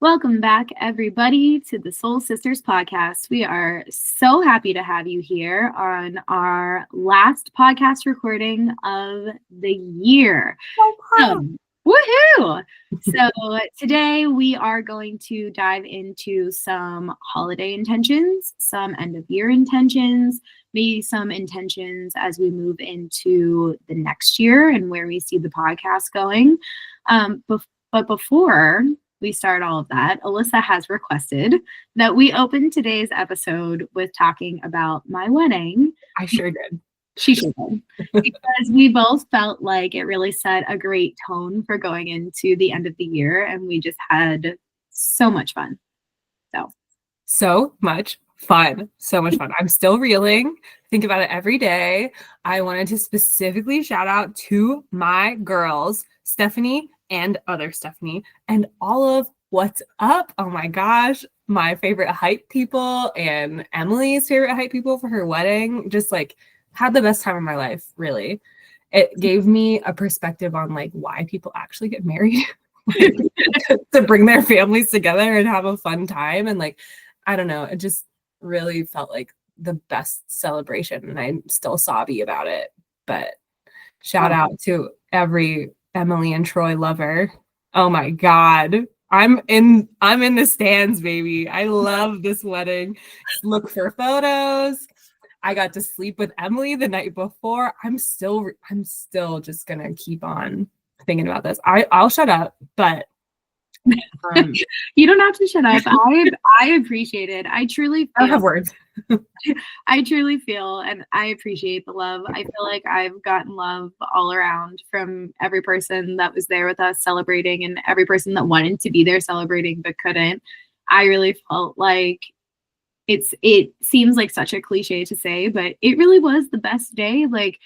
Welcome back, everybody, to the Soul Sisters podcast. We are so happy to have you here on our last podcast recording of the year. Woohoo! So, today we are going to dive into some holiday intentions, some end of year intentions, maybe some intentions as we move into the next year and where we see the podcast going. But before we start all of that, Alyssa has requested that we open today's episode with talking about my wedding. I sure did. She should have, because we both felt like it really set a great tone for going into the end of the year, and we just had so much fun. So much fun. I'm still reeling. Think about it every day. I wanted to specifically shout out to my girls, Stephanie and other Stephanie, and all of What's Up. Oh my gosh, my favorite hype people and Emily's favorite hype people for her wedding. Just like had the best time of my life, really. It gave me a perspective on like why people actually get married to bring their families together and have a fun time. And like, I don't know, it just really felt like the best celebration, and I'm still sobby about it. But shout out to every Emily and Troy lover. Oh my God. I'm in the stands, baby. I love this wedding. Look for photos. I got to sleep with Emily the night before. I'm still just gonna keep on thinking about this. I'll shut up, but you don't have to shut up. I appreciate it. I truly I have words. I truly feel, and I appreciate the love. I feel like I've gotten love all around from every person that was there with us celebrating, and every person that wanted to be there celebrating but couldn't. I really felt like it seems like such a cliche to say, but it really was the best day. Like,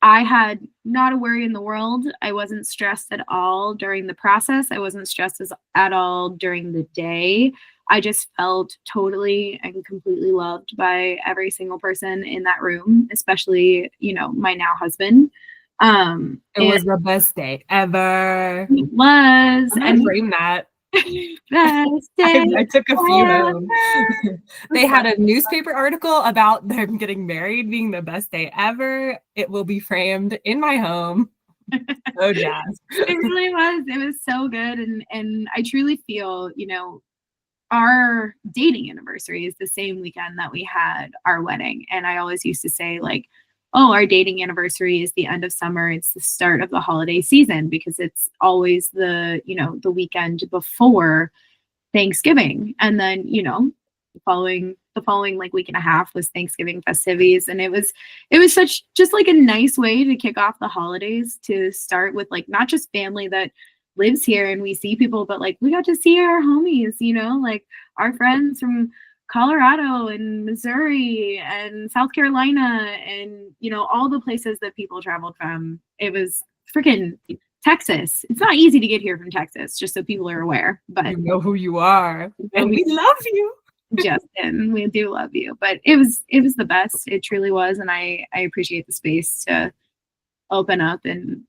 I had not a worry in the world. I wasn't stressed at all during the process. I wasn't stressed at all during the day. I just felt totally and completely loved by every single person in that room, especially, my now husband. It was the best day ever. It was. And frame that. Best day I took a few home. They had a newspaper article about them getting married being the best day ever. It will be framed in my home. So jazzed. It really was. It was so good. And I truly feel, our dating anniversary is the same weekend that we had our wedding. And I always used to say, like, oh, our dating anniversary is the end of summer. It's the start of the holiday season, because it's always the weekend before Thanksgiving. And then, the following like week and a half was Thanksgiving festivities. And it was such just like a nice way to kick off the holidays, to start with like not just family that lives here and we see people, but like we got to see our homies, like our friends from Colorado and Missouri and South Carolina and, all the places that people traveled from. It was freaking Texas. It's not easy to get here from Texas, just so people are aware, but you know who you are, and we love you. Justin, we do love you. But it was the best. It truly was. And I appreciate the space to open up and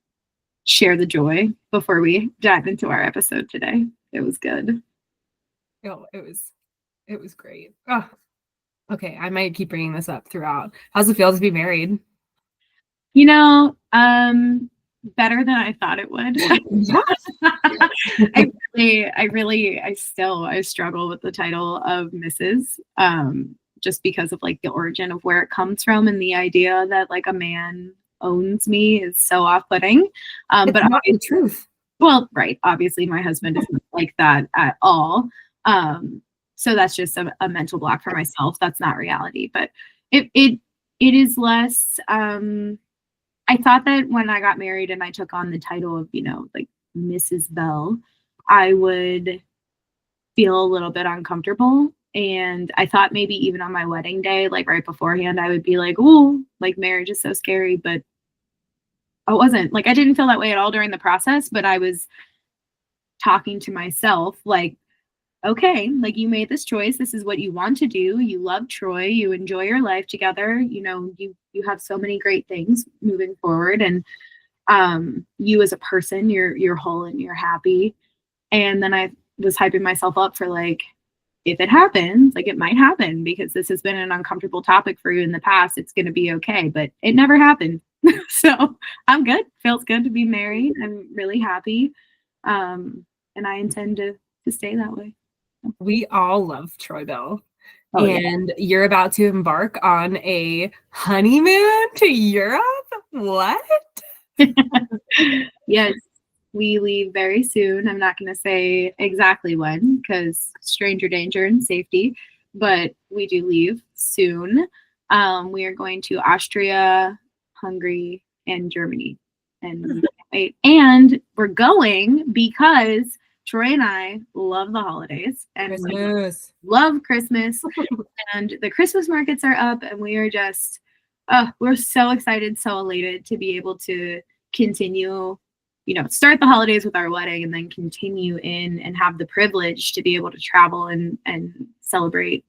share the joy before we dive into our episode today. It was good. Oh, it was great. Oh, okay. I might keep bringing this up throughout. How's it feel to be married? Better than I thought it would. I struggle with the title of Mrs. Just because of like the origin of where it comes from, and the idea that like a man owns me is so off-putting. But not the truth. Well, right. Obviously my husband isn't like that at all. So that's just a mental block for myself. That's not reality, but it is less, I thought that when I got married and I took on the title of, like Mrs. Bell, I would feel a little bit uncomfortable. And I thought maybe even on my wedding day, like right beforehand, I would be like, "Ooh, like marriage is so scary." But I wasn't. Like, I didn't feel that way at all during the process, but I was talking to myself like, okay, like you made this choice. This is what you want to do. You love Troy. You enjoy your life together. You have so many great things moving forward. And you as a person, you're whole and you're happy. And then I was hyping myself up for like, if it happens, like it might happen because this has been an uncomfortable topic for you in the past. It's going to be okay, but it never happened. So I'm good. Feels good to be married. I'm really happy. And I intend to stay that way. We all love Troy Bell. Oh, yeah. And you're about to embark on a honeymoon to Europe? What? Yes, we leave very soon. I'm not going to say exactly when because stranger danger and safety, but we do leave soon. We are going to Austria, Hungary, and Germany. And we can't wait. And we're going because Troy and I love the holidays and we Christmas. love Christmas. And the Christmas markets are up, and we are just, we're so excited, so elated to be able to continue, start the holidays with our wedding and then continue in and have the privilege to be able to travel and celebrate,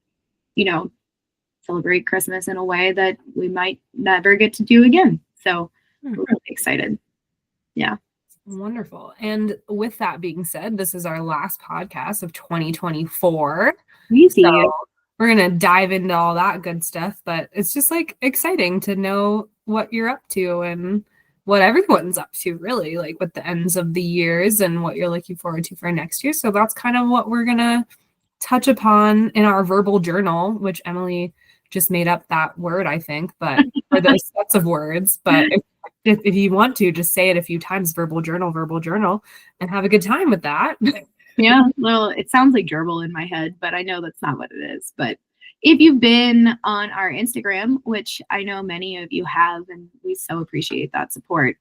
celebrate Christmas in a way that we might never get to do again. So we're really excited. Yeah. Wonderful. And with that being said, this is our last podcast of 2024. Easy. So we're going to dive into all that good stuff, but it's just like exciting to know what you're up to and what everyone's up to, really, like with the ends of the years and what you're looking forward to for next year. So that's kind of what we're going to touch upon in our verbal journal, which Emily just made up that word, I think, but for those sets of words. But if you want to, just say it a few times, verbal journal, and have a good time with that. Yeah, well, it sounds like gerbil in my head, but I know that's not what it is. But if you've been on our Instagram, which I know many of you have, and we so appreciate that support,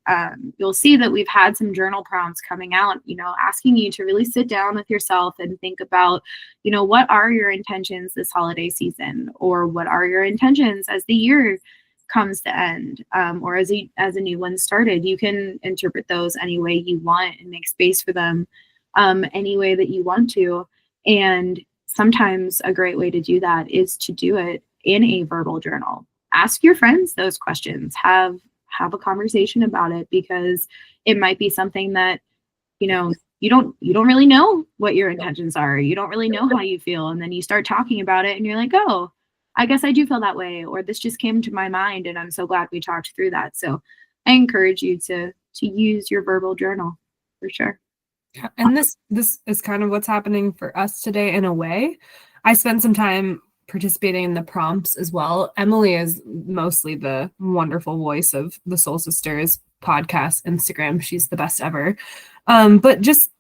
you'll see that we've had some journal prompts coming out, asking you to really sit down with yourself and think about, what are your intentions this holiday season, or what are your intentions as the year comes to end, or as a new one started. You can interpret those any way you want and make space for them any way that you want to. And sometimes a great way to do that is to do it in a verbal journal. Ask your friends those questions. Have a conversation about it, because it might be something that, you don't really know what your intentions are. You don't really know how you feel. And then you start talking about it and you're like, oh, I guess I do feel that way, or this just came to my mind and I'm so glad we talked through that. So I encourage you to use your verbal journal for sure. And this is kind of what's happening for us today in a way. I spent some time participating in the prompts as well. Emily is mostly the wonderful voice of the Soul Sisters podcast, Instagram. She's the best ever. But just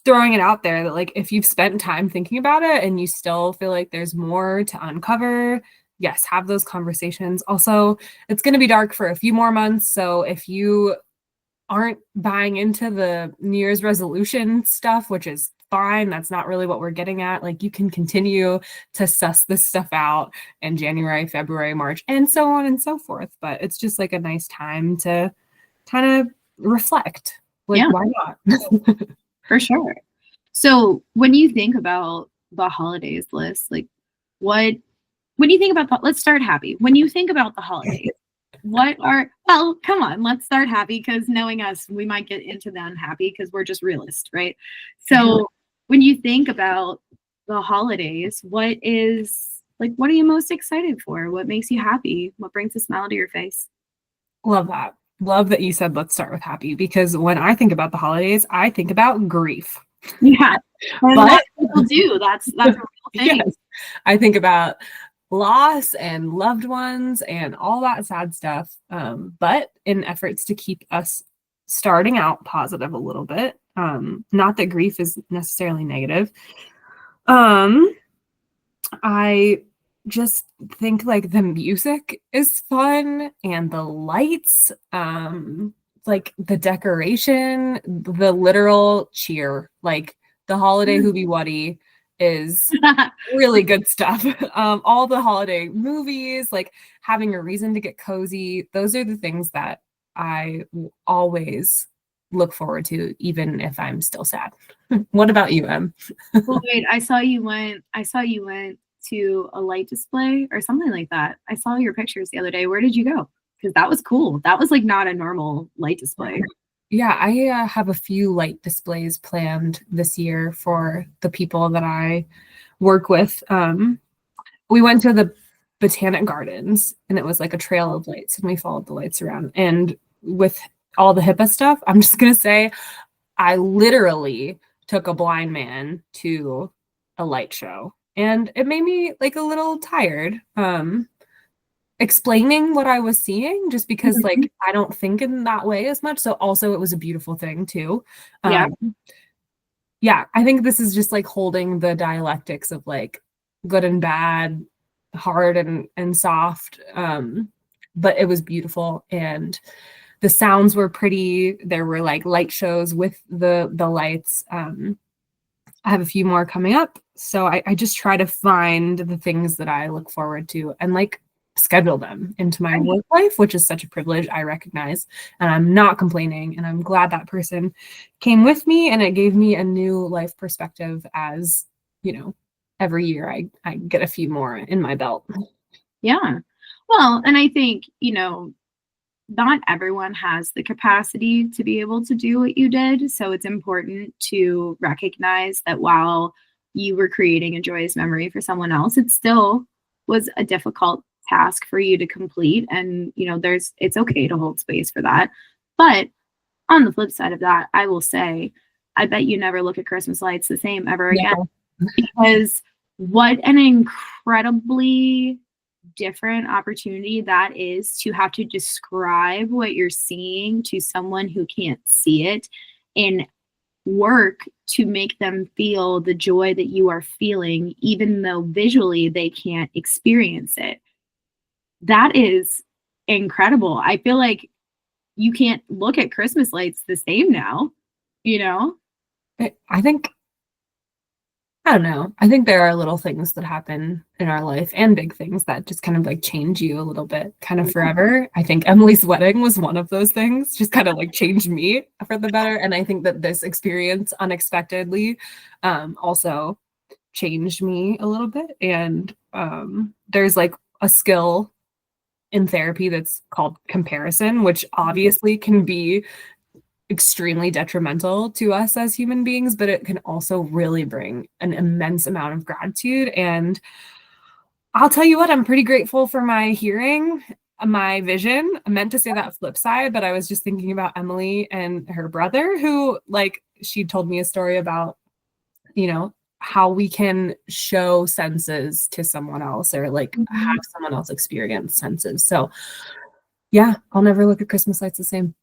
throwing it out there that, like, if you've spent time thinking about it and you still feel like there's more to uncover, yes, have those conversations. Also, it's going to be dark for a few more months. So if you aren't buying into the New Year's resolution stuff, which is fine, that's not really what we're getting at. Like, you can continue to suss this stuff out in January, February, March, and so on and so forth. But it's just like a nice time to kind of reflect. Like, yeah. Why not? For sure. So when you think about the holidays list, like when you think about let's start happy. When you think about the holidays, come on, let's start happy, because knowing us, we might get into the unhappy because we're just realists, right? So when you think about the holidays, what are you most excited for? What makes you happy? What brings a smile to your face? Love that. Love that you said let's start with happy, because when I think about the holidays, I think about grief. Yeah, but people do. That's a real thing. Yes. I think about loss and loved ones and all that sad stuff. But in efforts to keep us starting out positive a little bit, not that grief is necessarily negative. I just think like the music is fun and the lights, like the decoration, the literal cheer, like the holiday hoobie wuddy is really good stuff. All the holiday movies, like having a reason to get cozy, those are the things that I always look forward to, even if I'm still sad. What about you, Em? Well, wait, I saw you went to a light display or something like that. I saw your pictures the other day. Where did you go? Because that was cool. That was like not a normal light display. Yeah, I have a few light displays planned this year for the people that I work with. We went to the Botanic Gardens and it was like a trail of lights and we followed the lights around. And with all the HIPAA stuff, I'm just gonna say I literally took a blind man to a light show and it made me like a little tired. Explaining what I was seeing just because Mhm. like I don't think in that way as much. So also it was a beautiful thing too. Yeah. Yeah, I think this is just like holding the dialectics of like good and bad, hard and soft. But it was beautiful and the sounds were pretty. There were like light shows with the lights. I have a few more coming up. So I just try to find the things that I look forward to and like schedule them into my Right. work life, which is such a privilege I recognize. And I'm not complaining. And I'm glad that person came with me and it gave me a new life perspective as, you know, every year I get a few more in my belt. Yeah. Well, and I think, not everyone has the capacity to be able to do what you did. So it's important to recognize that while you were creating a joyous memory for someone else, it still was a difficult task for you to complete. And, it's okay to hold space for that. But on the flip side of that, I will say, I bet you never look at Christmas lights the same ever again, No. because what an incredibly different opportunity that is to have to describe what you're seeing to someone who can't see it and work to make them feel the joy that you are feeling, even though visually they can't experience it. That is incredible. I feel like you can't look at Christmas lights the same now, you know? I think I don't know. I think there are little things that happen in our life and big things that just kind of like change you a little bit, kind of forever. I think Emily's wedding was one of those things, just kind of like changed me for the better. And I think that this experience unexpectedly also changed me a little bit. And there's like a skill in therapy that's called comparison, which obviously can be extremely detrimental to us as human beings, but it can also really bring an immense amount of gratitude. And I'll tell you what, I'm pretty grateful for my hearing, my vision. I meant to say that flip side, but I was just thinking about Emily and her brother, who, like, she told me a story about, how we can show senses to someone else or like have Mhm. someone else experience senses. So, yeah, I'll never look at Christmas lights the same.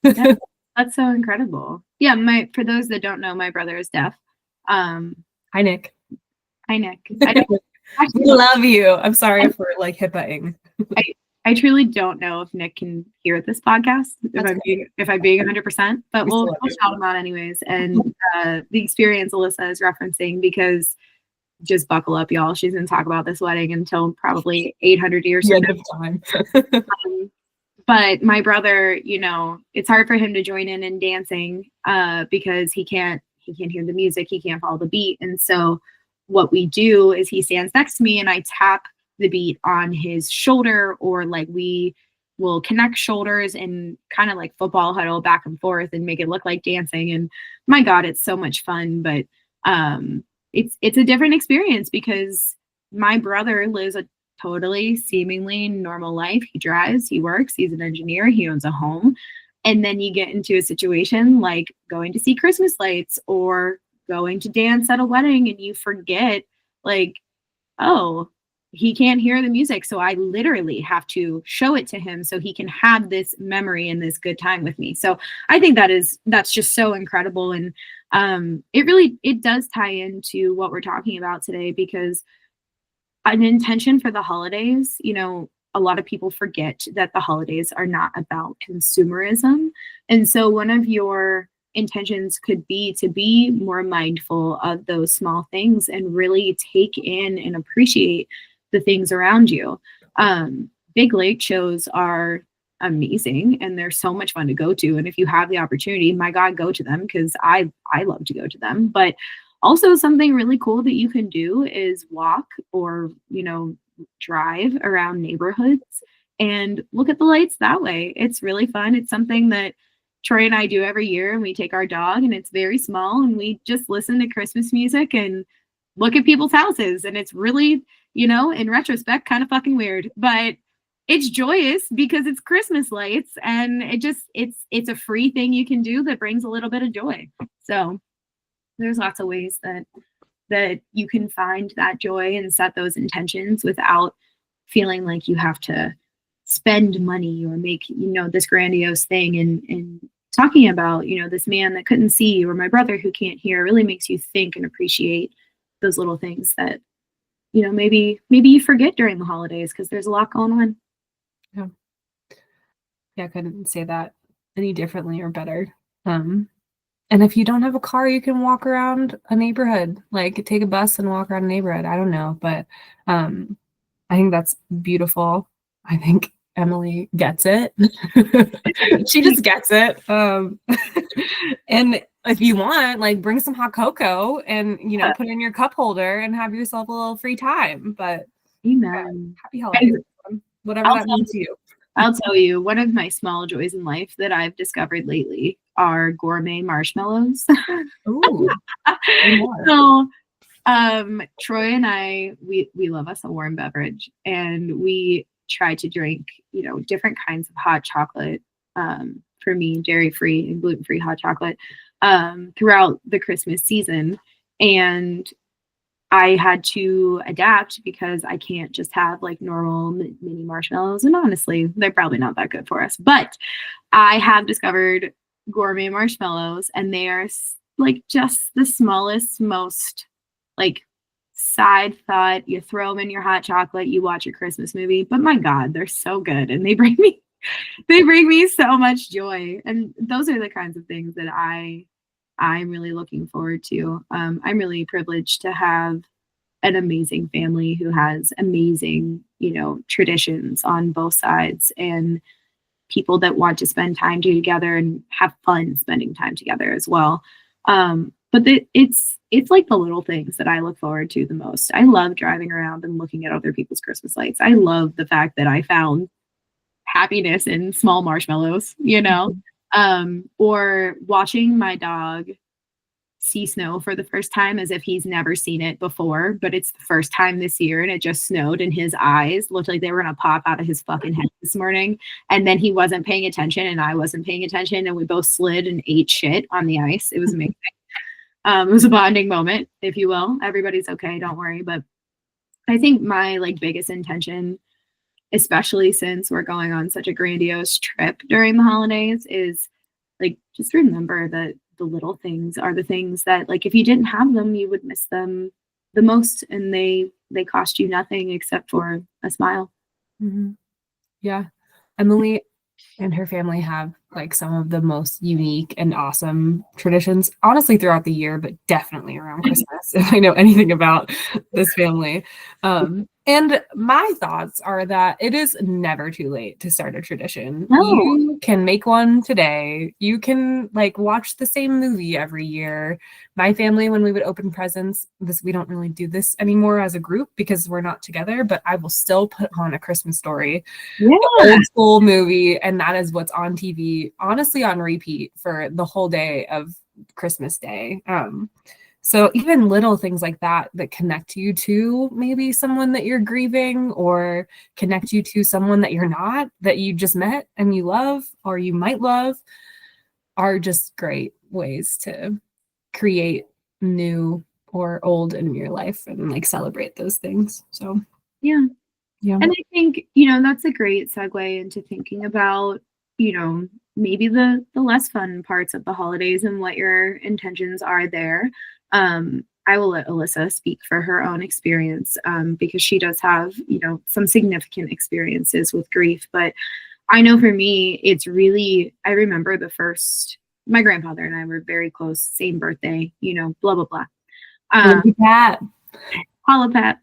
Yeah, that's so incredible. Yeah, my for those that don't know, my brother is deaf. Um, Hi, Nick. Hi, Nick. I don't We actually love you. I'm I sorry for like HIPAAing. I I truly don't know if Nick can hear this podcast, That's if I'm being 100%, but we still love we'll you. shout him out anyways. And the experience Alyssa is referencing, because just buckle up, y'all. She's gonna talk about this wedding until probably 800 years The from end of time. now. But my brother, it's hard for him to join in dancing because he can't hear the music, he can't follow the beat. And so what we do is he stands next to me and I tap the beat on his shoulder, or like we will connect shoulders and kind of like football huddle back and forth and make it look like dancing. And my God, it's so much fun. But it's a different experience because my brother lives a totally seemingly normal life. He drives, he works, he's an engineer, he owns a home. And then you get into a situation like going to see Christmas lights or going to dance at a wedding, and you forget, like, oh, he can't hear the music. So I literally have to show it to him so he can have this memory and this good time with me. So I think that's just so incredible. And it does tie into what we're talking about today, because an intention for the holidays, a lot of people forget that the holidays are not about consumerism. And so one of your intentions could be to be more mindful of those small things and really take in and appreciate the things around you. Big lake shows are amazing and they're so much fun to go to. And if you have the opportunity, my God, go to them, because I love to go to them. But also, something really cool that you can do is walk or, drive around neighborhoods and look at the lights that way. It's really fun. It's something that Troy and I do every year, and we take our dog, and it's very small, and we just listen to Christmas music and look at people's houses. And it's really, in retrospect, kind of fucking weird, but it's joyous because it's Christmas lights, and it's a free thing you can do that brings a little bit of joy. So there's lots of ways that you can find that joy and set those intentions without feeling like you have to spend money or make, this grandiose thing. And talking about, this man that couldn't see, or my brother who can't hear, really makes you think and appreciate those little things that, maybe you forget during the holidays because there's a lot going on. Yeah, I couldn't say that any differently or better. And if you don't have a car, you can walk around a neighborhood, like take a bus and walk around a neighborhood. I don't know, but I think that's beautiful. I think Emily gets it. She just gets it. And if you want, like, bring some hot cocoa and, put it in your cup holder and have yourself a little free time. But amen. Happy holidays, whatever that means to you. I'll tell you, one of my small joys in life that I've discovered lately are gourmet marshmallows. Ooh. So, Troy and I, we love us a warm beverage, and we try to drink, different kinds of hot chocolate. For me, dairy-free and gluten-free hot chocolate throughout the Christmas season. And I had to adapt because I can't just have like normal mini marshmallows. And honestly, they're probably not that good for us. But I have discovered gourmet marshmallows, and they are like just the smallest, most like side thought. You throw them in your hot chocolate, you watch a Christmas movie. But my God, they're so good, and they bring me so much joy. And those are the kinds of things that I'm really looking forward to. I'm really privileged to have an amazing family who has amazing, traditions on both sides, and people that want to spend time together and have fun spending time together as well. But it's like the little things that I look forward to the most. I love driving around and looking at other people's Christmas lights. I love the fact that I found happiness in small marshmallows, or watching my dog see snow for the first time as if he's never seen it before, but it's the first time this year, and it just snowed, and his eyes looked like they were going to pop out of his fucking head this morning. And then he wasn't paying attention, and I wasn't paying attention, and we both slid and ate shit on the ice. It was amazing. It was a bonding moment, if you will. Everybody's okay, don't worry. But I think my biggest intention, especially since we're going on such a grandiose trip during the holidays, is just remember that the little things are the things that, if you didn't have them, you would miss them the most, and they cost you nothing except for a smile. Mm-hmm. Yeah. Emily and her family have some of the most unique and awesome traditions, honestly, throughout the year, but definitely around Christmas, if I know anything about this family. And my thoughts are that it is never too late to start a tradition. No. You can make one today. You can watch the same movie every year. My family, when we would open presents, we don't really do this anymore as a group because we're not together, but I will still put on A Christmas Story, the old school movie, and that is what's on TV, honestly, on repeat for the whole day of Christmas Day. So even little things like that connect you to maybe someone that you're grieving, or connect you to someone that you're not, that you just met and you love, or you might love, are just great ways to create new or old in your life and celebrate those things. So yeah. And I think, that's a great segue into thinking about, maybe the less fun parts of the holidays and what your intentions are there. I will let Alyssa speak for her own experience, because she does have, some significant experiences with grief. But I know for me, it's really, I remember my grandfather and I were very close, same birthday, blah, blah, blah. Pat. Holla Pat.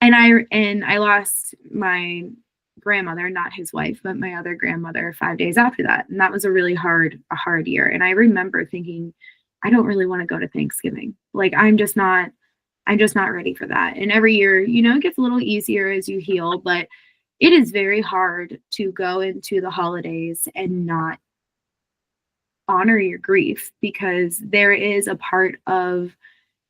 And I lost my grandmother, not his wife, but my other grandmother 5 days after that. And that was a really hard year. And I remember thinking, I don't really want to go to Thanksgiving. I'm just not ready for that. And every year, it gets a little easier as you heal, but it is very hard to go into the holidays and not honor your grief, because there is a part of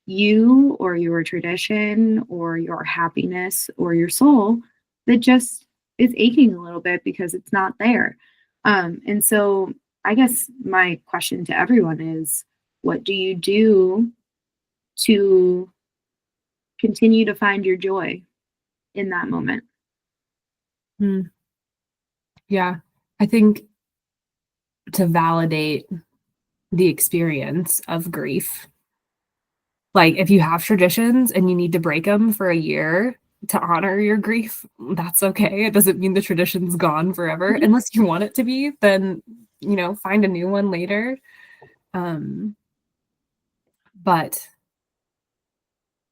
you or your tradition or your happiness or your soul that just is aching a little bit because it's not there. And so I guess my question to everyone is, what do you do to continue to find your joy in that moment? Yeah, I think to validate the experience of grief, like if you have traditions and you need to break them for a year to honor your grief, that's okay. It doesn't mean the tradition's gone forever. Unless you want it to be, then, find a new one later. But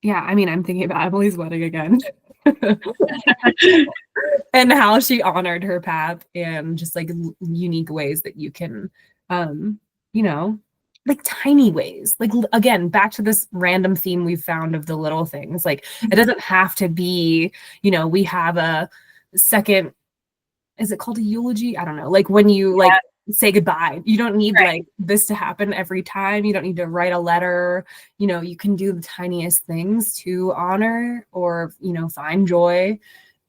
yeah, I mean, I'm thinking about Emily's wedding again. And how she honored her path, and just like unique ways that you can, you know, like tiny ways. Like again, back to this random theme we've found of the little things. Like it doesn't have to be, we have a second, is it called a eulogy? I don't know. Like when you like say goodbye, you don't need like this to happen every time. You don't need to write a letter. You can do the tiniest things to honor or, find joy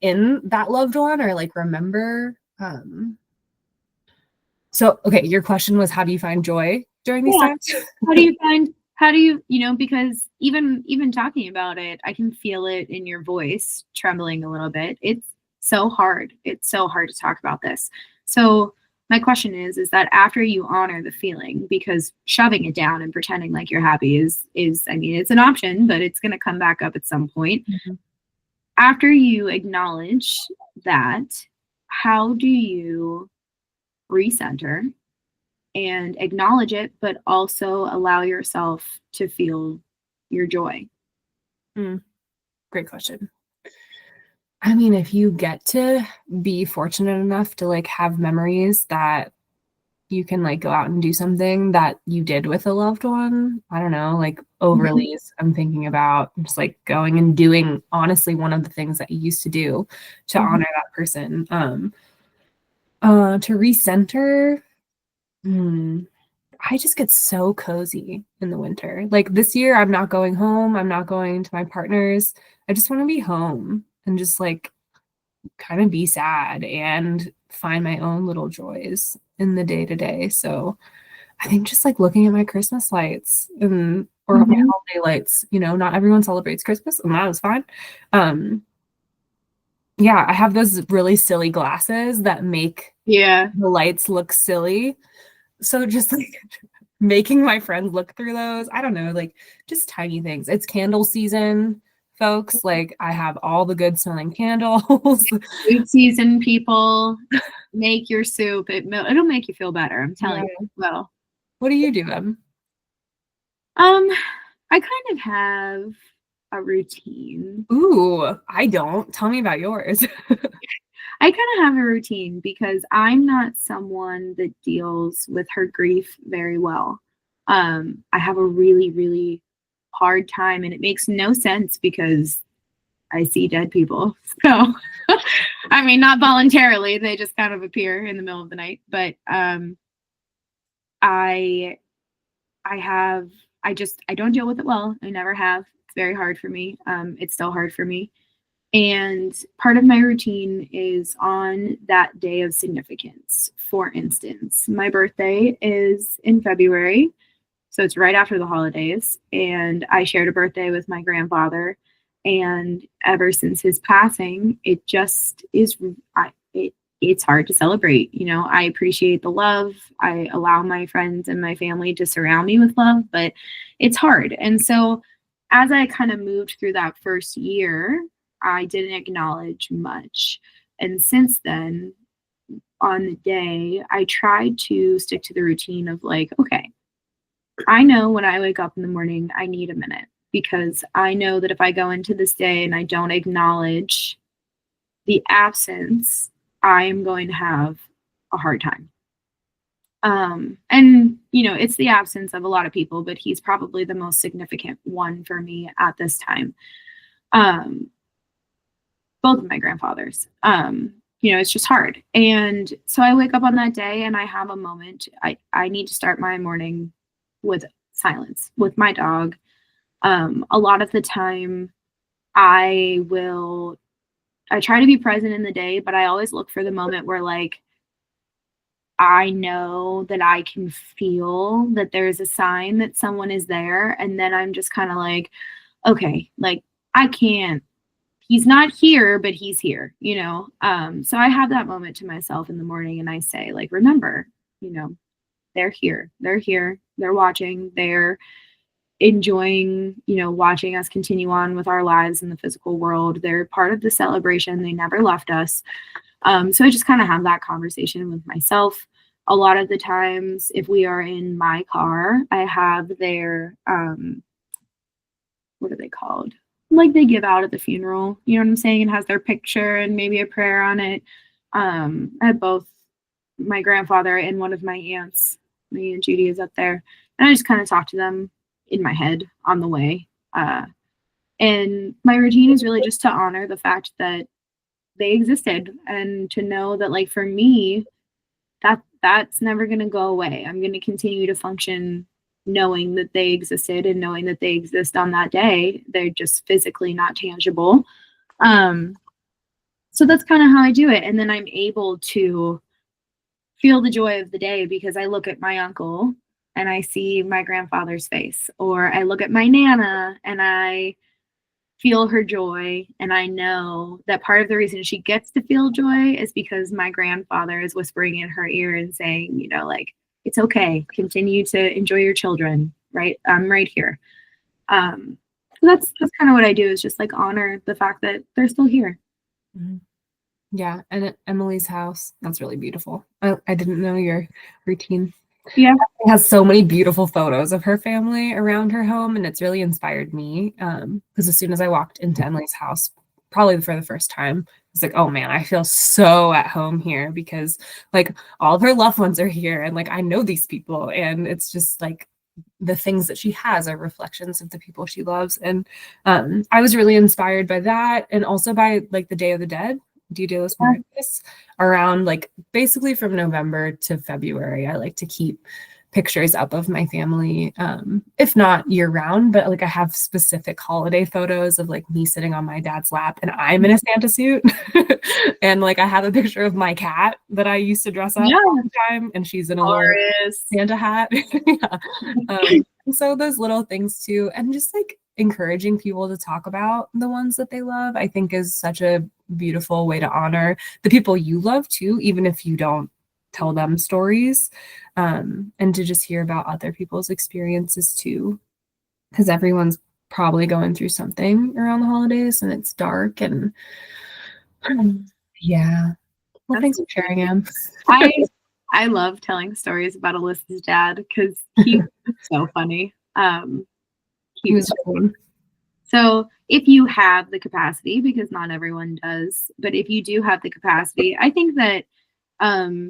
in that loved one, or like remember. So, okay, your question was, how do you find joy during these times? How do you, because even talking about it, I can feel it in your voice trembling a little bit. It's so hard. It's so hard to talk about this. So my question is that after you honor the feeling, because shoving it down and pretending like you're happy is, I mean, it's an option, but it's going to come back up at some point. Mm-hmm. After you acknowledge that, how do you recenter and acknowledge it, but also allow yourself to feel your joy? Great question. I mean, if you get to be fortunate enough to like have memories that you can like go out and do something that you did with a loved one, I don't know, like overlays, I'm thinking about just like going and doing honestly one of the things that you used to do to honor that person. To recenter, I just get so cozy in the winter. Like this year, I'm not going home. I'm not going to my partner's. I just want to be home and just like kind of be sad and find my own little joys in the day to day. So I think just like looking at my Christmas lights or my holiday lights, not everyone celebrates Christmas, and that is fine. Yeah, I have those really silly glasses that make the lights look silly. So just like making my friends look through those, I don't know, like just tiny things. It's candle season, folks. Like I have all the good smelling candles. Food season, people, make your soup. It'll make you feel better. I'm telling you. Well, what do you do, Em? I kind of have a routine. Ooh, I don't. Tell me about yours. I kind of have a routine because I'm not someone that deals with her grief very well. I have a really, really hard time, and it makes no sense because I see dead people. So, I mean, not voluntarily, they just kind of appear in the middle of the night. But I don't deal with it well. I never have. It's very hard for me. It's still hard for me. And part of my routine is on that day of significance. For instance, my birthday is in February, so it's right after the holidays. And I shared a birthday with my grandfather. And ever since his passing, it just is, it's hard to celebrate. I appreciate the love. I allow my friends and my family to surround me with love, but it's hard. And so as I kind of moved through that first year, I didn't acknowledge much. And since then, on the day, I tried to stick to the routine of like, okay, I know when I wake up in the morning, I need a minute, because I know that if I go into this day and I don't acknowledge the absence, I am going to have a hard time. And it's the absence of a lot of people, but he's probably the most significant one for me at this time. both of my grandfathers. It's just hard. And so I wake up on that day and I have a moment. I need to start my morning with silence with my dog. A lot of the time I try to be present in the day, but I always look for the moment where like I know that I can feel that there's a sign that someone is there. And then I'm just kind of like, okay, like he's not here, but he's here, So I have that moment to myself in the morning and I say, like, remember, they're here, they're watching, they're enjoying, watching us continue on with our lives in the physical world. They're part of the celebration. They never left us. So I just kind of have that conversation with myself. A lot of the times, if we are in my car, I have their, what are they called? Like they give out at the funeral, you know what I'm saying? It has their picture and maybe a prayer on it. I have both my grandfather and one of my aunts. My Aunt Judy is up there. And I just kind of talk to them in my head on the way. And my routine is really just to honor the fact that they existed and to know that, like, for me, that's never going to go away. I'm going to continue to function knowing that they existed and knowing that they exist on that day. They're just physically not tangible. So that's kind of how I do it. And then I'm able to feel the joy of the day because I look at my uncle and I see my grandfather's face, or I look at my Nana and I feel her joy. And I know that part of the reason she gets to feel joy is because my grandfather is whispering in her ear and saying, like, it's okay. Continue to enjoy your children, right? I'm right here. So that's kind of what I do, is just like honor the fact that they're still here. Mm-hmm. Yeah. And at Emily's house, that's really beautiful. I didn't know your routine. Yeah. It has so many beautiful photos of her family around her home, and it's really inspired me. Because as soon as I walked into Emily's house, probably for the first time, it's like, oh man, I feel so at home here because like all of her loved ones are here and like I know these people, and it's just like the things that she has are reflections of the people she loves. And I was really inspired by that, and also by like the Day of the Dead, Dia de los Muertos, around like basically from November to February. I like to keep pictures up of my family, if not year round, but like I have specific holiday photos of like me sitting on my dad's lap and I'm in a Santa suit. And like I have a picture of my cat that I used to dress up all the time, and she's in a little Santa hat. So those little things too, and just like encouraging people to talk about the ones that they love, I think is such a beautiful way to honor the people you love too, even if you don't tell them stories, and to just hear about other people's experiences too, because everyone's probably going through something around the holidays and it's dark. And yeah, well, thanks for sharing, Em. I love telling stories about Alyssa's dad because he's so funny. He was fun. So if you have the capacity, because not everyone does, but if you do have the capacity, I think that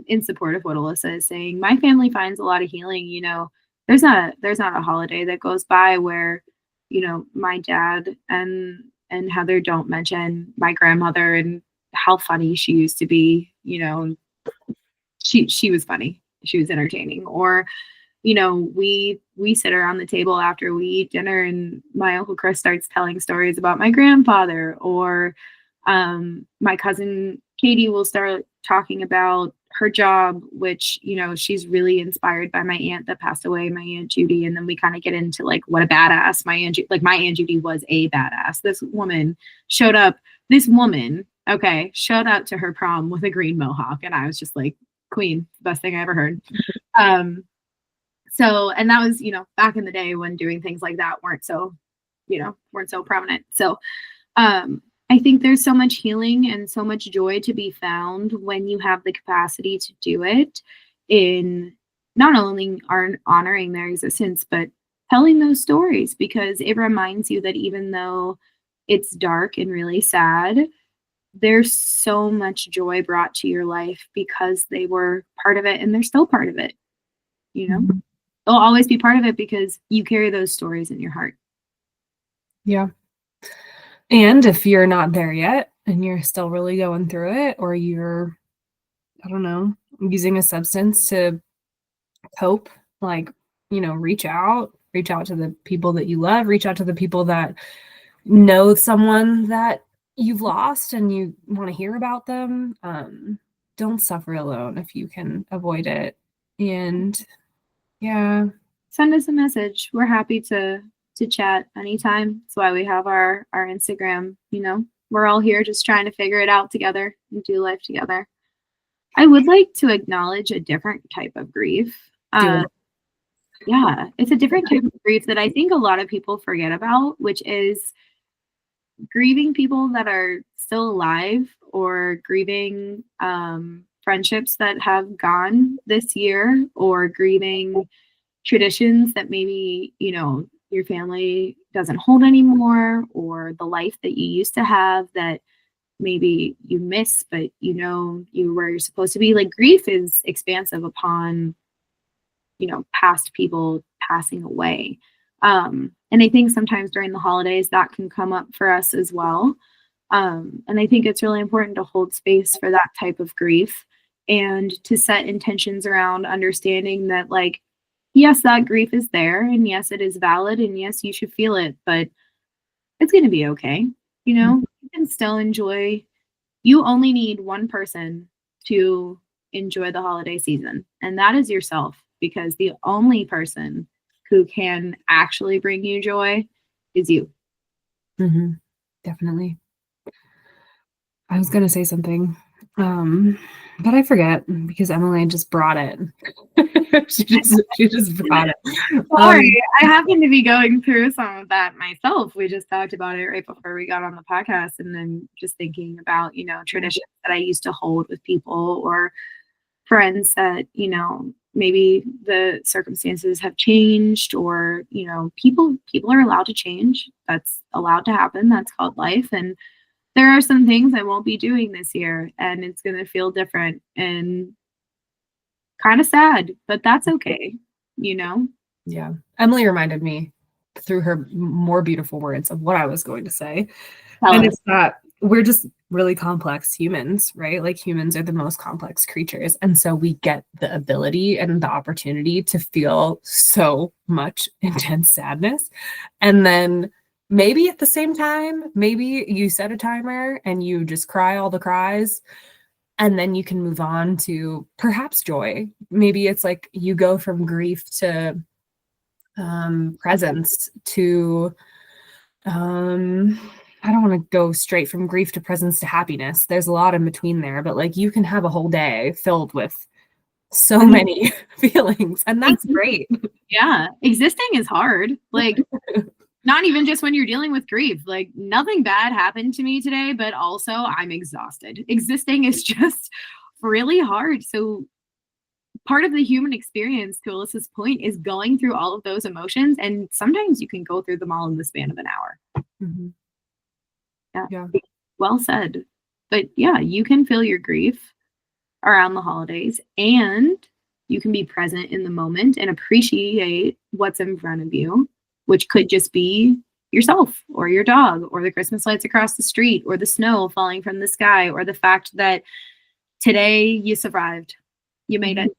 in support of what Alyssa is saying, my family finds a lot of healing. There's not a holiday that goes by where, my dad and Heather don't mention my grandmother and how funny she used to be. She was funny. She was entertaining. Or, we sit around the table after we eat dinner and my Uncle Chris starts telling stories about my grandfather, or my cousin Katie will start talking about her job, which, she's really inspired by my aunt that passed away, my Aunt Judy. And then we kind of get into like what a badass my Aunt Judy was. A badass. This woman showed up to her prom with a green mohawk. And I was just like, queen, best thing I ever heard. So, and that was, back in the day when doing things like that weren't so prominent. So, I think there's so much healing and so much joy to be found when you have the capacity to do it, in not only honoring their existence, but telling those stories, because it reminds you that even though it's dark and really sad, there's so much joy brought to your life because they were part of it and they're still part of it. They'll always be part of it because you carry those stories in your heart. Yeah. And if you're not there yet and you're still really going through it, or you're, I don't know, using a substance to cope, like, reach out to the people that you love, reach out to the people that know someone that you've lost and you want to hear about them. Don't suffer alone if you can avoid it. And yeah, send us a message. We're happy to chat anytime. That's why we have our Instagram. We're all here just trying to figure it out together and do life together. I would like to acknowledge a different type of grief. Yeah, it's a different type of grief that I think a lot of people forget about, which is grieving people that are still alive, or grieving friendships that have gone this year, or grieving traditions that maybe, your family doesn't hold anymore, or the life that you used to have that maybe you miss, but you where you're supposed to be. Like, grief is expansive upon past people passing away. And I think sometimes during the holidays that can come up for us as well. And I think it's really important to hold space for that type of grief, and to set intentions around understanding that, like, yes, that grief is there, and yes, it is valid, and yes, you should feel it, but it's going to be okay. You can still enjoy. You only need one person to enjoy the holiday season, and that is yourself, because the only person who can actually bring you joy is you. Mm-hmm. Definitely. I was going to say something, but I forget because Emily just brought it. she just brought it. Sorry, I happen to be going through some of that myself. We just talked about it right before we got on the podcast, and then just thinking about, traditions that I used to hold with people, or friends that, maybe the circumstances have changed, or, people are allowed to change. That's allowed to happen. That's called life. And there are some things I won't be doing this year, and it's going to feel different and kind of sad, but that's okay. Yeah. Emily reminded me through her more beautiful words of what I was going to say. And it's that we're just really complex humans, right? Like, humans are the most complex creatures. And so we get the ability and the opportunity to feel so much intense sadness. And then maybe at the same time, maybe you set a timer and you just cry all the cries, and then you can move on to perhaps joy. Maybe it's like you go from grief to presence to I don't want to go straight from grief to presence to happiness. There's a lot in between there, but like, you can have a whole day filled with so many feelings, and that's great. Yeah, existing is hard. Like, not even just when you're dealing with grief. Like, nothing bad happened to me today, but also I'm exhausted. Existing is just really hard. So part of the human experience, to Alyssa's point, is going through all of those emotions, and sometimes you can go through them all in the span of an hour. Mm-hmm. Yeah. Well said. But yeah, you can feel your grief around the holidays, and you can be present in the moment and appreciate what's in front of you, which could just be yourself, or your dog, or the Christmas lights across the street, or the snow falling from the sky, or the fact that today you survived. You made it,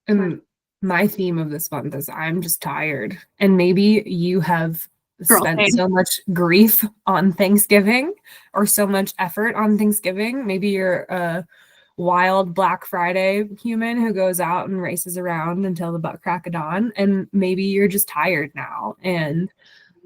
And my theme of this month is I'm just tired. And maybe you have spent so much grief on Thanksgiving, or so much effort on Thanksgiving. Maybe you're a wild Black Friday human who goes out and races around until the butt crack of dawn. And maybe you're just tired now, and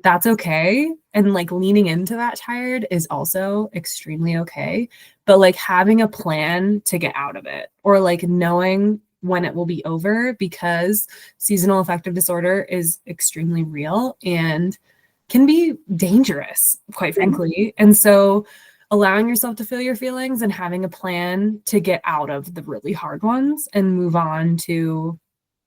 that's okay. And like, leaning into that tired is also extremely okay. But like, having a plan to get out of it, or like knowing when it will be over, because seasonal affective disorder is extremely real and can be dangerous, quite frankly. And so allowing yourself to feel your feelings and having a plan to get out of the really hard ones and move on to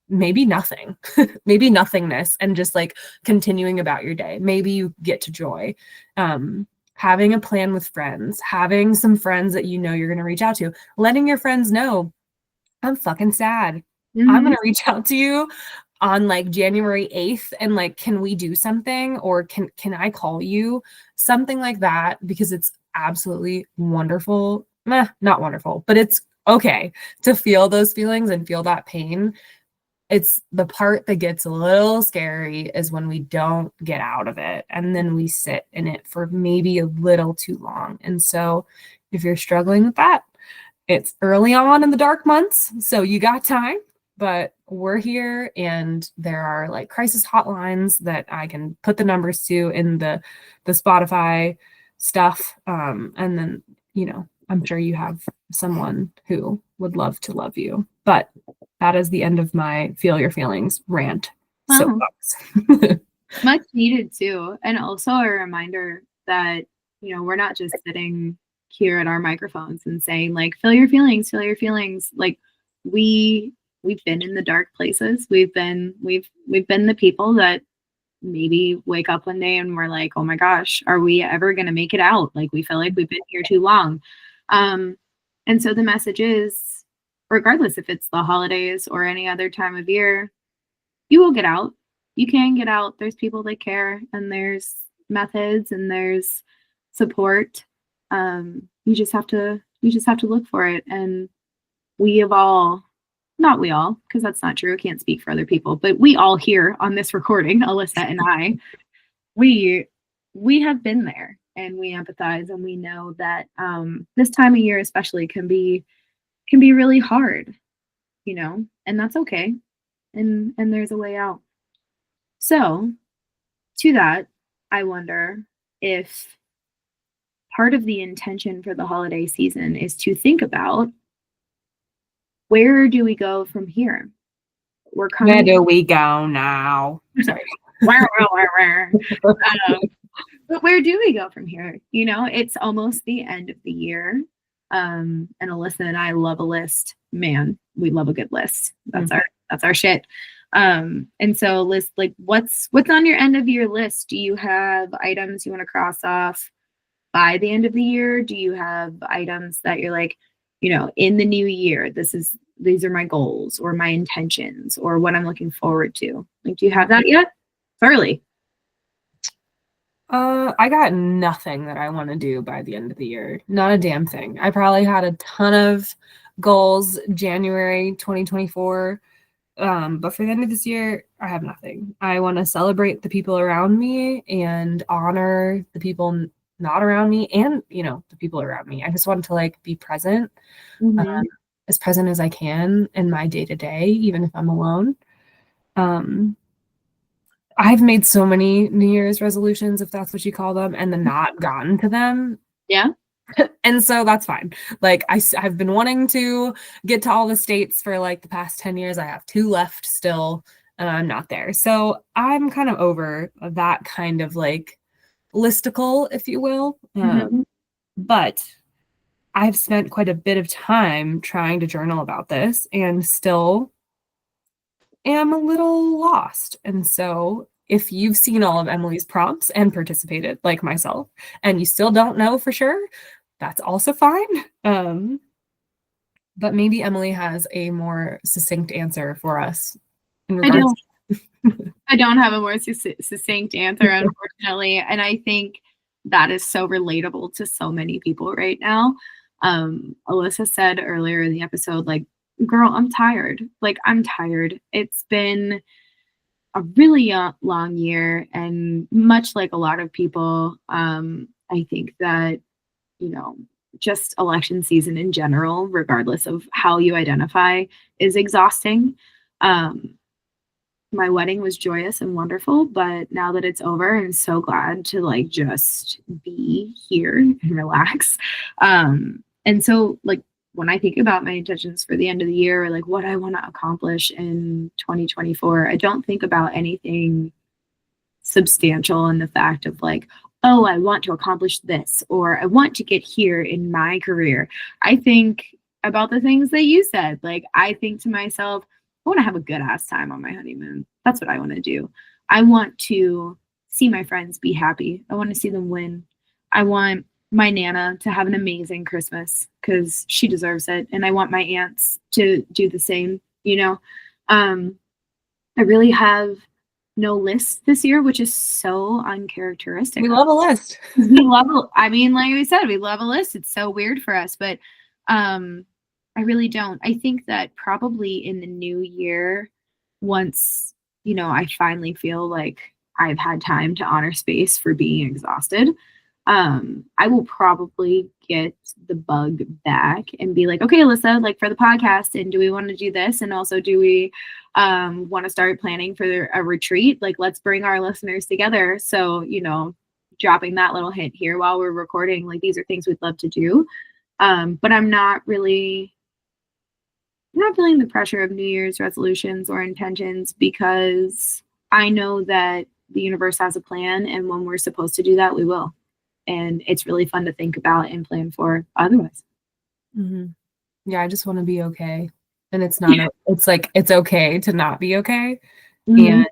maybe nothing, maybe nothingness, and just like continuing about your day. Maybe you get to joy. Having a plan with friends, having some friends that you're going to reach out to, letting your friends know, I'm fucking sad. Mm-hmm. I'm going to reach out to you. on like January 8th and like, can we do something, or can I call you? Something like that, because it's absolutely wonderful. Not wonderful, but it's okay to feel those feelings and feel that pain. It's the part that gets a little scary is when we don't get out of it and then we sit in it for maybe a little too long. And so if you're struggling with that, it's early on in the dark months, so you got time, but we're here, and there are like crisis hotlines that I can put the numbers to in the Spotify stuff. And then, I'm sure you have someone who would love to love you. But that is the end of my feel your feelings rant. Wow. Much needed too. And also a reminder that, we're not just sitting here at our microphones and saying like, feel your feelings, feel your feelings. Like we've been in the dark places. We've been the people that maybe wake up one day and we're like, oh my gosh, are we ever going to make it out? Like we feel like we've been here too long. And so the message is, regardless if it's the holidays or any other time of year, you will get out. You can get out. There's people that care, and there's methods, and there's support. You just have to look for it. And we have all, not we all, because that's not true. I can't speak for other people, but we all here on this recording, Alyssa and I, we have been there, and we empathize, and we know that this time of year especially can be really hard, and that's okay. And there's a way out. So to that, I wonder if part of the intention for the holiday season is to think about, where do we go from here? Where do we go now? Sorry. But where do we go from here? It's almost the end of the year. And Alyssa and I love a list. Man, we love a good list. That's our shit. And so list, like, what's on your end of your list? Do you have items you want to cross off by the end of the year? Do you have items that you're like, in the new year, these are my goals or my intentions or what I'm looking forward to? Like, do you have that yet? It's early. I got nothing that I want to do by the end of the year. Not a damn thing. I probably had a ton of goals January 2024. But for the end of this year, I have nothing. I want to celebrate the people around me and honor the people not around me and, the people around me. I just want to like be present, as present as I can in my day to day, even if I'm alone. I've made so many New Year's resolutions, if that's what you call them, and then not gotten to them. Yeah. And so that's fine. Like I've been wanting to get to all the states for like the past 10 years. I have 2 left still, and I'm not there. So I'm kind of over that kind of like listicle, if you will. But I've spent quite a bit of time trying to journal about this and still am a little lost. And so if you've seen all of Emily's prompts and participated like myself, and you still don't know for sure, that's also fine. But maybe Emily has a more succinct answer for us. I don't have a more succinct answer, unfortunately. And I think that is so relatable to so many people right now. Alyssa said earlier in the episode, like, girl, I'm tired. Like, I'm tired. It's been a really long year. And much like a lot of people, I think that, just election season in general, regardless of how you identify, is exhausting. My wedding was joyous and wonderful, but now that it's over, I'm so glad to like just be here and relax. And so like when I think about my intentions for the end of the year, or like what I want to accomplish in 2024, I don't think about anything substantial in the fact of like, oh, I want to accomplish this, or I want to get here in my career. I think about the things that you said. Like, I think to myself, I want to have a good ass time on my honeymoon. That's what I want to do. I want to see my friends be happy. I want to see them win. I want my Nana to have an amazing Christmas because she deserves it. And I want my aunts to do the same, I really have no list this year, which is so uncharacteristic. We love a list. We love, I mean, like we said, we love a list. It's so weird for us, but I really don't. I think that probably in the new year, once, you know, I finally feel like I've had time to honor space for being exhausted, I will probably get the bug back and be like, okay, Alyssa, like for the podcast, and do we want to do this? And also, do we want to start planning for a retreat? Like, let's bring our listeners together. So, you know, dropping that little hint here while we're recording, like these are things we'd love to do. But I'm not feeling the pressure of New Year's resolutions or intentions, because I know that the universe has a plan, and when we're supposed to do that, we will. And it's really fun to think about and plan for otherwise. Mm-hmm. Yeah, I just want to be okay. And it's not, it's like, it's okay to not be okay. Mm-hmm. And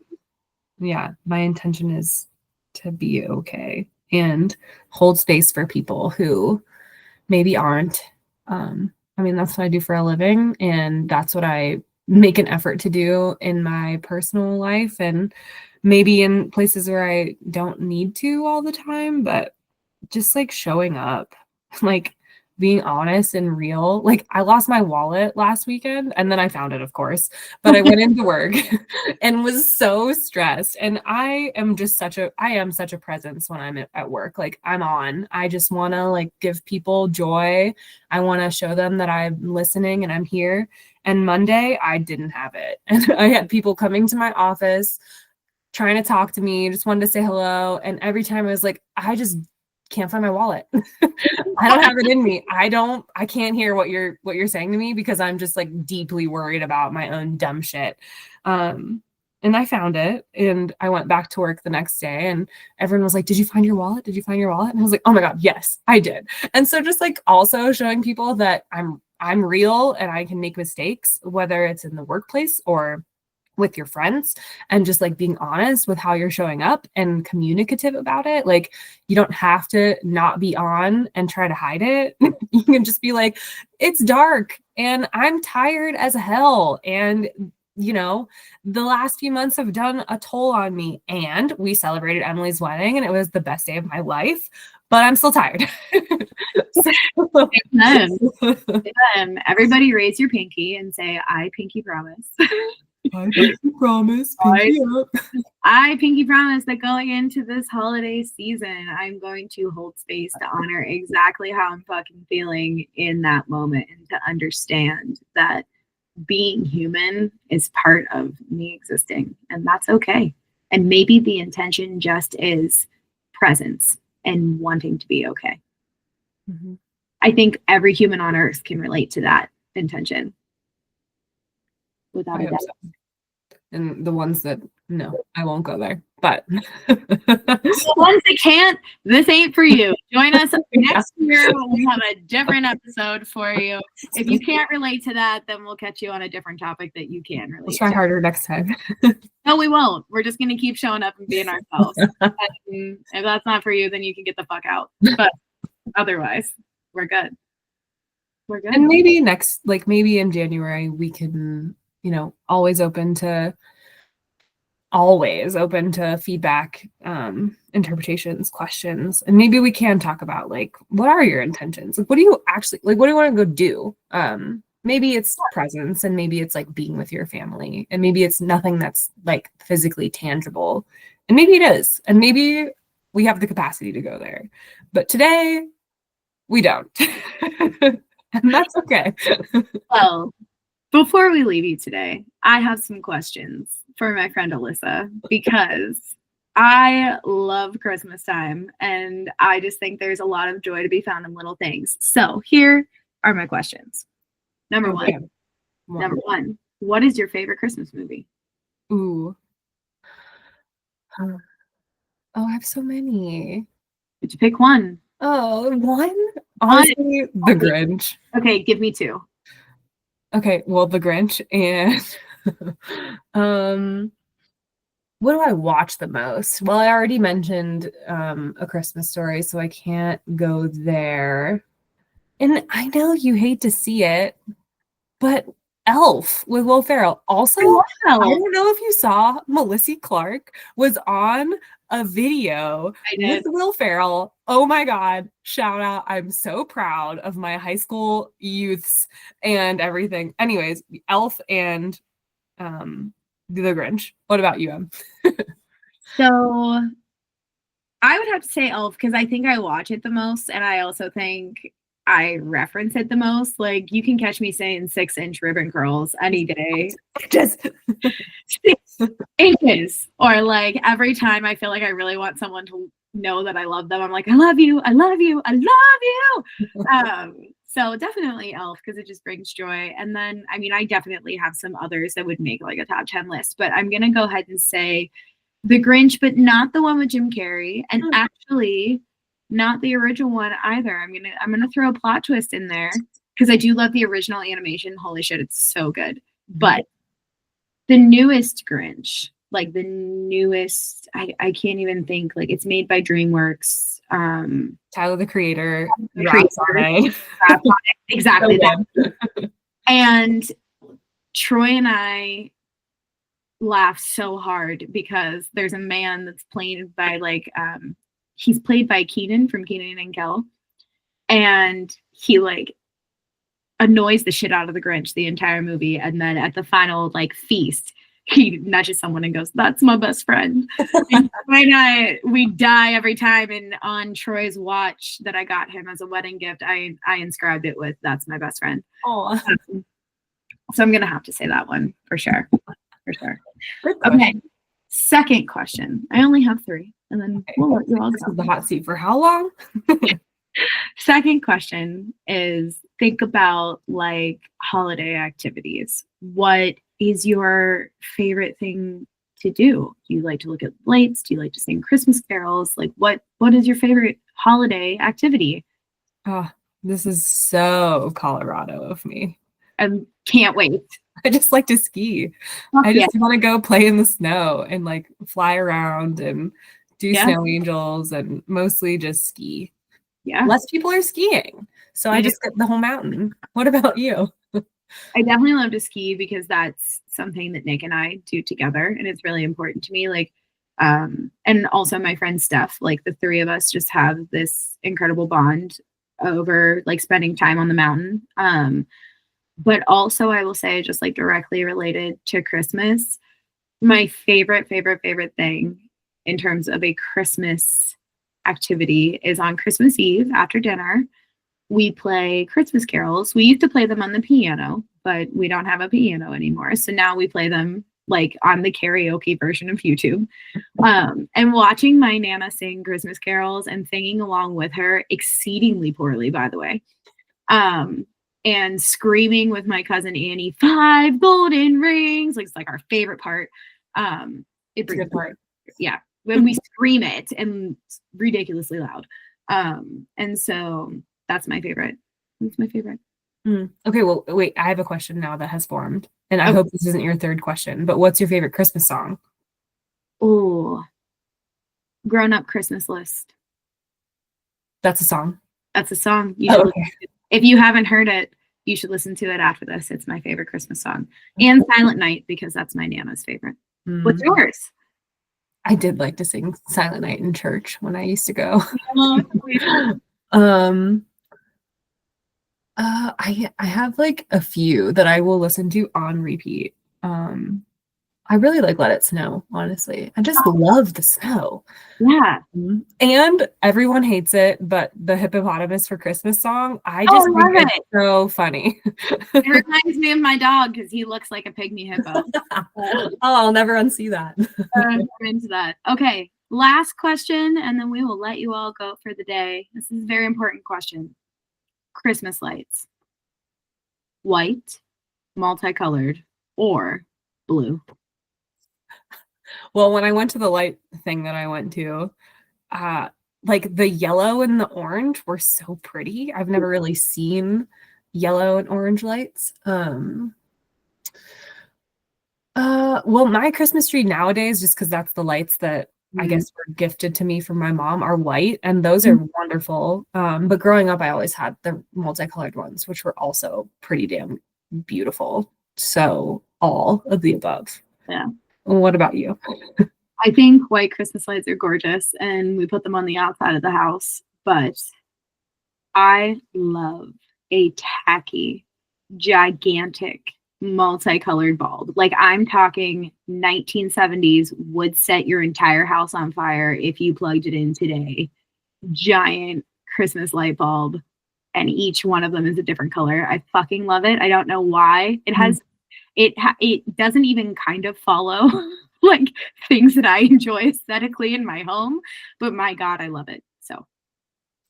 yeah, my intention is to be okay and hold space for people who maybe aren't. I mean, that's what I do for a living, and that's what I make an effort to do in my personal life, and maybe in places where I don't need to all the time, but just like showing up, like being honest and real. Like, I lost my wallet last weekend, and then I found it, of course, but I went into work and was so stressed. And I am such a presence when I'm at work. Like, I just want to like give people joy. I want to show them that I'm listening and I'm here. And Monday I didn't have it. And I had people coming to my office trying to talk to me, just wanted to say hello. And every time I was like, I just can't find my wallet. I don't have it in me. I can't hear what you're saying to me, because I'm just like deeply worried about my own dumb shit. And I found it, and I went back to work the next day, and everyone was like, did you find your wallet? Did you find your wallet? And I was like, oh my God, yes, I did. And so just like also showing people that I'm real and I can make mistakes, whether it's in the workplace or with your friends, and just like being honest with how you're showing up and communicative about it. Like, you don't have to not be on and try to hide it. You can just be like, it's dark and I'm tired as hell, and you know, the last few months have done a toll on me, and we celebrated Emily's wedding and it was the best day of my life, but I'm still tired. Everybody raise your pinky and say, I pinky promise. I pinky promise. Pinky up. I pinky promise that going into this holiday season, I'm going to hold space to honor exactly how I'm fucking feeling in that moment, and to understand that being human is part of me existing, and that's okay. And maybe the intention just is presence and wanting to be okay. Mm-hmm. I think every human on earth can relate to that intention. Without a doubt. So. And the ones that, no, I won't go there. But the ones that can't, this ain't for you. Join us next year when we have a different episode for you. If you can't relate to that, then we'll catch you on a different topic that you can relate. We'll try harder next time. No, we won't. We're just going to keep showing up and being ourselves. And if that's not for you, then you can get the fuck out. But otherwise, we're good. We're good. And maybe maybe in January, we can, you know, always open to feedback, interpretations, questions. And maybe we can talk about like, what are your intentions? Like, what do you want to go do? Maybe it's presence, and maybe it's like being with your family, and maybe it's nothing that's like physically tangible, and maybe it is, and maybe we have the capacity to go there, but today we don't. And that's okay. Well, before we leave you today, I have some questions for my friend Alyssa, because I love Christmas time, and I just think there's a lot of joy to be found in little things. So here are my questions. Number one, what is your favorite Christmas movie? Ooh. Oh, I have so many. Did you pick one? Oh, one? Honestly, The Grinch. Okay, give me two. Okay, well, The Grinch, and what do I watch the most? Well, I already mentioned A Christmas Story, so I can't go there. And I know you hate to see it, but Elf with Will Ferrell. Also, I love I Elf. don't know if you saw Melissa Clark was on a video I with did. Will Ferrell. Oh my God. Shout out. I'm so proud of my high school youths and everything. Anyways, Elf and The Grinch. What about you, Em? So I would have to say Elf because I think I watch it the most, and I also think I reference it the most. Like you can catch me saying 6-inch ribbon curls any day. Just 6 inches. Or like every time I feel like I really want someone to know that I love them, I'm like, I love you, I love you, I love you. So definitely Elf because it just brings joy. And then I mean I definitely have some others that would make like a top 10 list, but I'm gonna go ahead and say The Grinch, but not the one with Jim Carrey, and actually not the original one either. I'm gonna throw a plot twist in there because I do love the original animation. Holy shit, it's so good. But the newest Grinch, like the newest, I can't even think. Like it's made by DreamWorks. Tyler the Creator, The raps creator, on it. exactly So that. And Troy and I laughed so hard because there's a man that's played by he's played by Keenan from Keenan and Kel, and he like annoys the shit out of the Grinch the entire movie, and then at the final like feast he nudges someone and goes, "That's my best friend." And we die every time, and on Troy's watch that I got him as a wedding gift, I inscribed it with "That's my best friend." Aw. So I'm gonna have to say that one for sure. For sure. Good question. Okay. Second question. I only have 3, and then we'll let you all This go. is the hot seat for how long? Second question is think about like holiday activities. What is your favorite thing to do? Do you like to look at lights? Do you like to sing Christmas carols? Like what is your favorite holiday activity? Oh, this is so Colorado of me. And can't wait. I just like to ski. Fuck I yeah. just want to go play in the snow and like fly around and do Yeah. snow angels and mostly just ski. Yeah. Less people are skiing. So I just get the whole mountain. What about you? I definitely love to ski because that's something that Nick and I do together, and it's really important to me. Like, and also my friend Steph, like the 3 of us just have this incredible bond over like spending time on the mountain. But also I will say just like directly related to Christmas, my favorite thing in terms of a Christmas activity is on Christmas Eve after dinner. We play Christmas carols. We used to play them on the piano, but we don't have a piano anymore. So now we play them like on the karaoke version of YouTube. And watching my Nana sing Christmas carols and singing along with her exceedingly poorly, by the way. And screaming with my cousin Annie, 5 golden rings. Like it's like our favorite part. It brings Good part. Yeah. When we scream it and it's ridiculously loud. And so that's my favorite. That's my favorite. Okay, well, wait, I have a question now that has formed. And I hope this isn't your third question, but what's your favorite Christmas song? Oh, Grown Up Christmas List. That's a song. That's a song. Okay. If you haven't heard it, you should listen to it after this. It's my favorite Christmas song. And Silent Night, because that's my Nana's favorite. What's yours? I did like to sing Silent Night in church when I used to go. I have like a few that I will listen to on repeat. I really like Let It Snow, honestly. I just love the snow. Yeah. And everyone hates it, but the Hippopotamus for Christmas song, I just love think it's it. so funny. It reminds me of my dog because he looks like a pygmy hippo. Oh, I'll never unsee that. I'm into that. Okay, last question, and then we will let you all go for the day. This is a very important question. Christmas lights. White, multicolored, or blue? Well, when I went to the light thing that I went to, like the yellow and the orange were so pretty. I've never really seen yellow and orange lights. Well, my Christmas tree nowadays, just because that's the lights that I guess were gifted to me from my mom, are white, and those are wonderful. But growing up, I always had the multicolored ones, which were also pretty damn beautiful. so all of the above. Yeah. What about you? I think white Christmas lights are gorgeous and we put them on the outside of the house, but I love a tacky, gigantic, multicolored bulb. Like I'm talking 1970s would set your entire house on fire if you plugged it in today. Giant Christmas light bulb, and each one of them is a different color. I fucking love it. I don't know why. It doesn't even kind of follow like things that I enjoy aesthetically in my home, but my God, I love it. So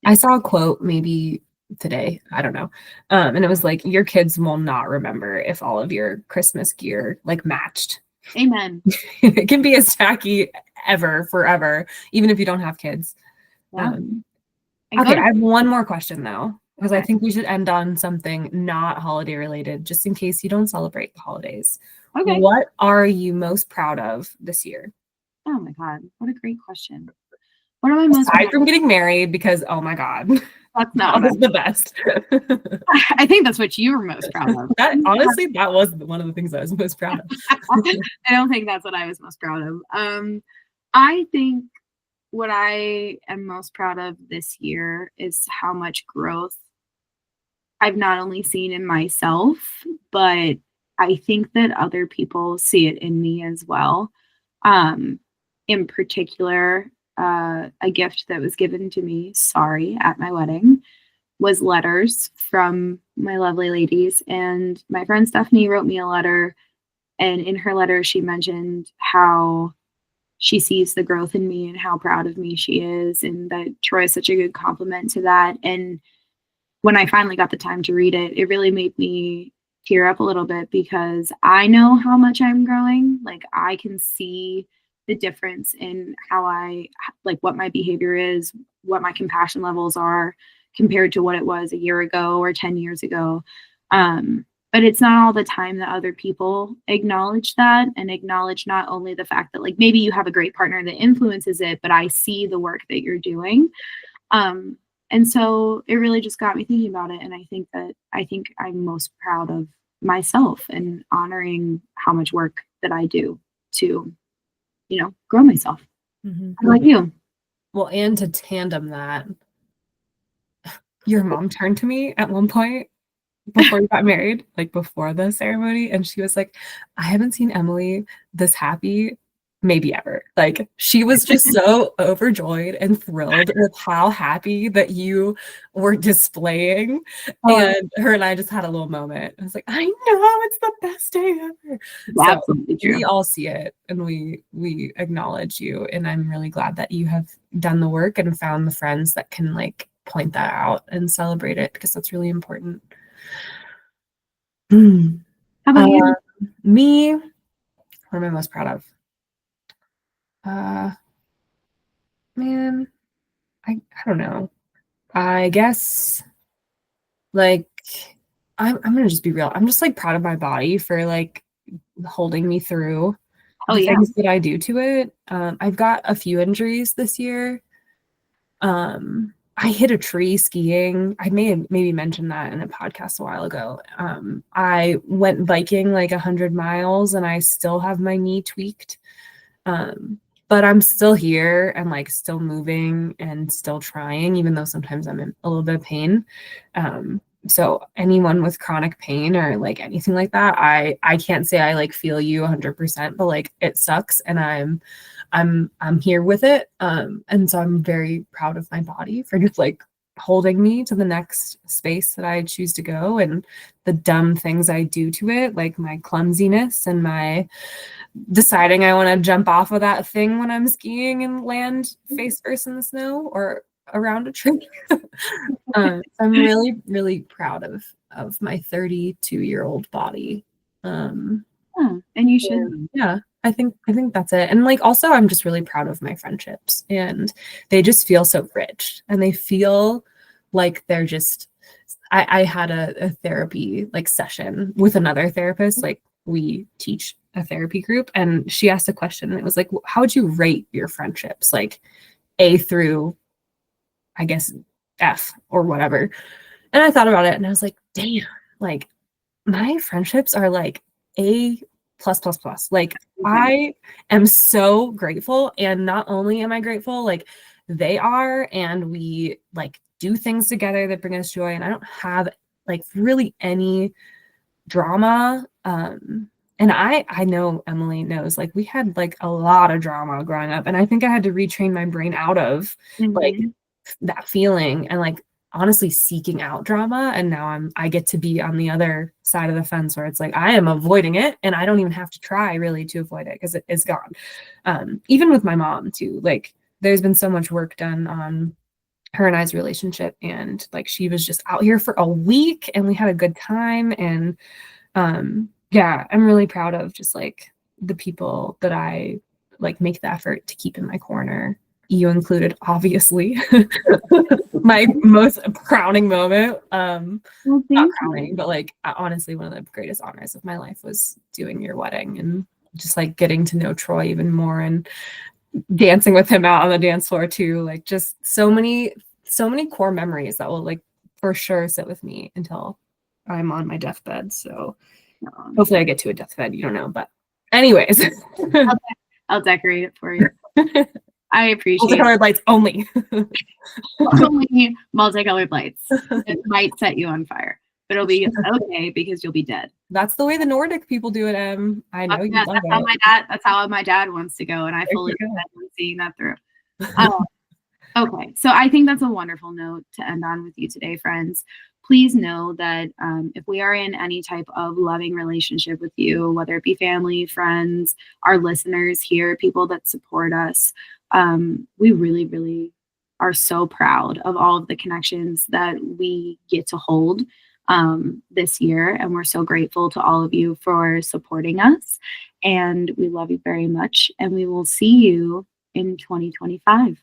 I saw a quote maybe today, I don't know. And it was like, your kids will not remember if all of your Christmas gear like matched. amen. It can be as tacky forever, even if you don't have kids. Yeah. Okay, I have one more question though, because I Okay. think we should end on something not holiday related, just in case you don't celebrate the holidays. Okay. What are you most proud of this year? Oh my God, what a great question. What am I most Aside from getting married, because oh my God, That's that not was the best. I think that's what you were most proud of. That honestly, that was one of the things I was most proud of. I don't think that's what I was most proud of. I think what I am most proud of this year is how much growth I've not only seen in myself, but I think that other people see it in me as well. In particular, a gift that was given to me, sorry, at my wedding was letters from my lovely ladies. And my friend Stephanie wrote me a letter. And in her letter, she mentioned how she sees the growth in me and how proud of me she is. And that Troy is such a good compliment to that. And when I finally got the time to read it, it really made me tear up a little bit because I know how much I'm growing. Like I can see the difference in how like what my behavior is, what my compassion levels are compared to what it was a year ago or 10 years ago. But it's not all the time that other people acknowledge that and acknowledge not only the fact that like maybe you have a great partner that influences it, but I see the work that you're doing. And so it really just got me thinking about it. And I think I'm most proud of myself and honoring how much work that I do to, grow myself. Mm-hmm. How about you? Well, and to tandem that, your mom turned to me at one point before we got married, like before the ceremony, and she was like, I haven't seen Emily this happy maybe ever. Like she was just so overjoyed and thrilled with how happy that you were displaying. And her and I just had a little moment. I was like, I know it's the best day ever. So we all see it and we acknowledge you. And I'm really glad that you have done the work and found the friends that can like point that out and celebrate it because that's really important. How about you? Me, what am I most proud of? Man, I don't know. I guess like I'm gonna just be real. I'm just like proud of my body for like holding me through the things that I do to it. I've got a few injuries this year. I hit a tree skiing. I may have maybe mentioned that in a podcast a while ago. I went biking like 100 miles and I still have my knee tweaked. But I'm still here and like still moving and still trying, even though sometimes I'm in a little bit of pain. So anyone with chronic pain or like anything like that, I can't say I like feel you 100%, but like it sucks and I'm here with it. And so I'm very proud of my body for just like holding me to the next space that I choose to go and the dumb things I do to it, like my clumsiness and my deciding I want to jump off of that thing when I'm skiing and land face first in the snow or around a tree. I'm really, really proud of my 32-year-old body. And you should. Yeah, I think that's it. And like also I'm just really proud of my friendships and they just feel so rich and they feel like they're just I had a therapy like session with another therapist. Like we teach a therapy group and she asked a question and it was like, how would you rate your friendships? Like A through, I guess, F or whatever. And I thought about it and I was like, damn, like my friendships are like A plus plus plus. Like I am so grateful, and not only am I grateful, like they are, and we like do things together that bring us joy, and I don't have like really any drama. And I know Emily knows, like we had like a lot of drama growing up, and I think I had to retrain my brain out of like that feeling and like honestly seeking out drama. And now I get to be on the other side of the fence where it's like I am avoiding it, and I don't even have to try really to avoid it because it is gone. Even with my mom too, like there's been so much work done on her and I's relationship, and like she was just out here for a week and we had a good time. And yeah, I'm really proud of just like the people that I like make the effort to keep in my corner, you included, obviously. My most crowning moment, not crowning, but like honestly one of the greatest honors of my life was doing your wedding and just like getting to know Troy even more and dancing with him out on the dance floor too. Like just so many core memories that will like for sure sit with me until I'm on my deathbed. So hopefully I get to a deathbed, you don't know, but anyways. I'll decorate it for you. I appreciate multicolored lights only. Only multicolored lights. It might set you on fire, but it'll be okay because you'll be dead. That's the way the Nordic people do it, Em. I know you love it. That's how my dad wants to go, and I fully am seeing that through. Okay, so I think that's a wonderful note to end on with you today, friends. Please know that if we are in any type of loving relationship with you, whether it be family, friends, our listeners here, people that support us, we really, really are so proud of all of the connections that we get to hold this year. And we're so grateful to all of you for supporting us. And we love you very much. And we will see you in 2025.